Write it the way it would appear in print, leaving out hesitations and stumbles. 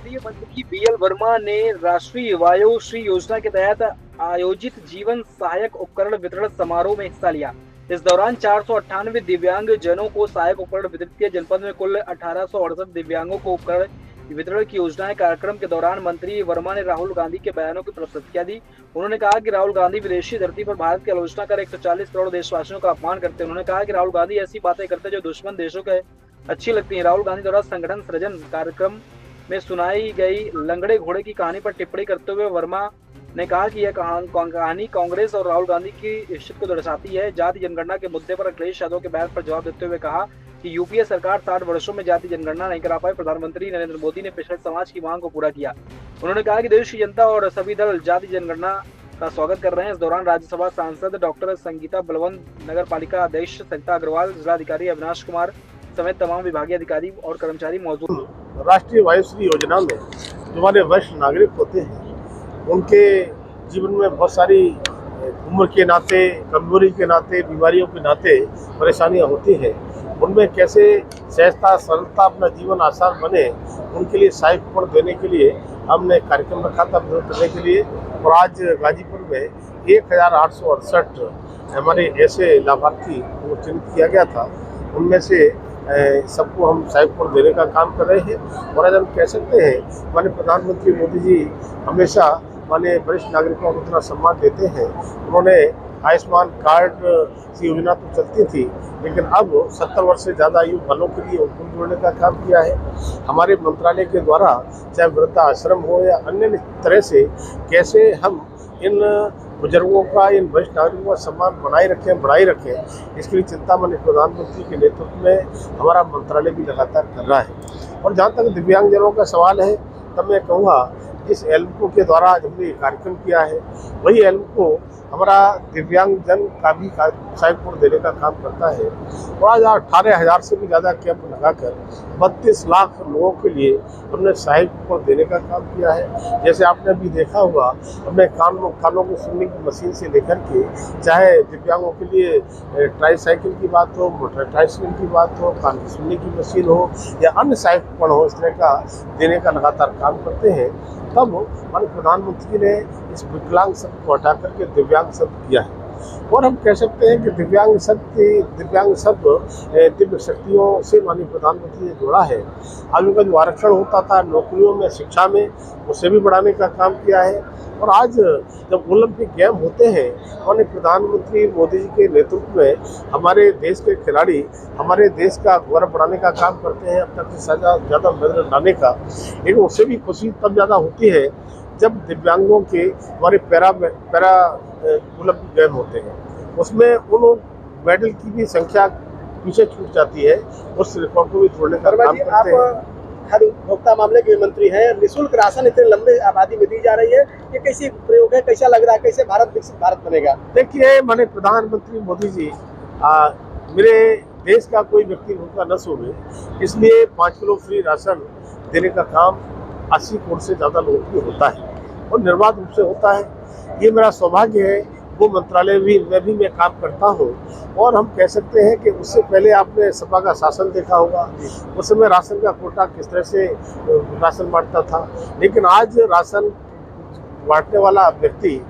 केंद्रीय मंत्री बीएल वर्मा ने राष्ट्रीय वयोश्री योजना के तहत आयोजित जीवन सहायक उपकरण वितरण समारोह में हिस्सा लिया। इस दौरान 498 दिव्यांग जनों को सहायक उपकरण वितरित किए। जनपद में कुल 1868 दिव्यांगों को उपकरण वितरण की योजना है। कार्यक्रम के दौरान मंत्री वर्मा ने राहुल गांधी के बयानों की प्रतिक्रिया दी। उन्होंने कहा कि राहुल गांधी विदेशी धरती पर भारत की आलोचना कर 140 करोड़ देशवासियों का अपमान करते हैं। उन्होंने कहा कि राहुल गांधी ऐसी बातें करते हैं जो दुश्मन देशों के अच्छी लगती है। राहुल गांधी द्वारा संगठन सृजन कार्यक्रम में सुनाई गई लंगड़े घोड़े की कहानी पर टिप्पणी करते हुए वर्मा ने कहा कि यह कहानी कांग्रेस और राहुल गांधी की इज्जत को दर्शाती है। जाति जनगणना के मुद्दे पर अखिलेश यादव के बयान पर जवाब देते हुए कहा कि यूपीए सरकार 60 वर्षों में जाति जनगणना नहीं करा पाई। प्रधानमंत्री नरेंद्र मोदी ने पिछड़े समाज की मांग को पूरा किया। उन्होंने कहा कि देश की जनता और सभी दल जाति जनगणना का स्वागत कर रहे हैं। इस दौरान राज्यसभा सांसद डॉक्टर संगीता बलवंत, नगर पालिका अध्यक्ष सरिता अग्रवाल, जिलाधिकारी अविनाश कुमार समेत तमाम विभागीय अधिकारी और कर्मचारी मौजूद। राष्ट्रीय वयोश्री योजना में जो हमारे वरिष्ठ नागरिक होते हैं उनके जीवन में बहुत सारी उम्र के नाते, कमजोरी के नाते, बीमारियों के नाते परेशानियां होती हैं। उनमें कैसे सहजता सरलता अपना जीवन आसान बने, उनके लिए सहायक उपकरण देने के लिए हमने कार्यक्रम रखा था वितरण करने के लिए। और आज गाजीपुर में 1868 हमारे ऐसे लाभार्थी को चिन्हित किया गया था। उनमें से सबको हम सहायक उपकरण देने का काम कर रहे हैं। और आज हम कह सकते हैं माननीय प्रधानमंत्री मोदी जी हमेशा माननीय वरिष्ठ नागरिकों को इतना सम्मान देते हैं। उन्होंने आयुष्मान कार्ड की योजना तो चलती थी, लेकिन अब 70 वर्ष से ज़्यादा आयु वालों के लिए उपकरण जोड़ने का काम किया है। हमारे मंत्रालय के द्वारा चाहे वृद्धाश्रम हो या अन्य तरह से कैसे हम इन बुजुर्गों का, इन वरिष्ठ नागरिकों का सम्मान बनाए रखें, बढ़ाई रखें, इसके लिए चिंता माननीय प्रधानमंत्री के नेतृत्व में हमारा मंत्रालय भी लगातार कर रहा है। और जहाँ तक दिव्यांगजनों का सवाल है, तब मैं कहूँगा जिस एल्को के द्वारा हमने कार्यक्रम किया है वही एल्को हमारा दिव्यांगजन का भी सहायक उपकरण देने का काम करता है। और आज 18,000 से भी ज़्यादा कैंप लगाकर 32 लाख लोगों के लिए हमने सहायक उपकरण देने का काम किया है। जैसे आपने अभी देखा होगा, हमने कानों को सुनने की मशीन से लेकर के, चाहे दिव्यांगों के लिए ट्राईसाइकिल की बात हो, मोटर ट्राईसाइकिल की बात हो, कान की सुनने की मशीन हो या अन्य सहायक उपकरण हो, इस तरह का देने का लगातार काम करते हैं। तब माननीय प्रधानमंत्री ने इस विकलांग शब्द को हटा करके दिव्यांग शब्द किया है। और हम कह सकते हैं कि दिव्यांग शब्द दिव्य शक्तियों से माननीय प्रधानमंत्री ने जोड़ा है। आज उनका जो आरक्षण होता था नौकरियों में, शिक्षा में, उसे भी बढ़ाने का काम किया है। और आज जब ओलंपिक गेम होते हैं, माननीय प्रधानमंत्री मोदी जी के नेतृत्व में हमारे देश के खिलाड़ी हमारे देश का गौरव बढ़ाने का काम करते हैं, अब तक से ज़्यादा मेडल लाने का। लेकिन उससे भी खुशी तब ज़्यादा होती है जब दिव्यांगों के हमारे पैरा ओलंपिक गेम होते हैं, उसमें उन मेडल की भी संख्या पीछे छूट जाती है, उस रिकॉर्ड को भी तोड़ने का काम करते हैं। खाद्य उपभोक्ता मामले के मंत्री हैं, निःशुल्क राशन इतने लंबे आबादी में दी जा रही है, ये कैसी प्रयोग है, कैसा लग रहा है, कैसे भारत विकसित भारत बनेगा? देखिए माननीय प्रधानमंत्री मोदी जी मेरे देश का कोई व्यक्ति भूखा न सोवे, इसलिए 5 किलो फ्री राशन देने का काम 80 करोड़ से ज़्यादा लोगों को होता है और निर्बाध रूप से होता है। ये मेरा सौभाग्य है, वो मंत्रालय में मैं काम करता हूँ। और हम कह सकते हैं कि उससे पहले आपने सपा का शासन देखा होगा, उस समय राशन का कोटा किस तरह से राशन बांटता था, लेकिन आज राशन बांटने वाला व्यक्ति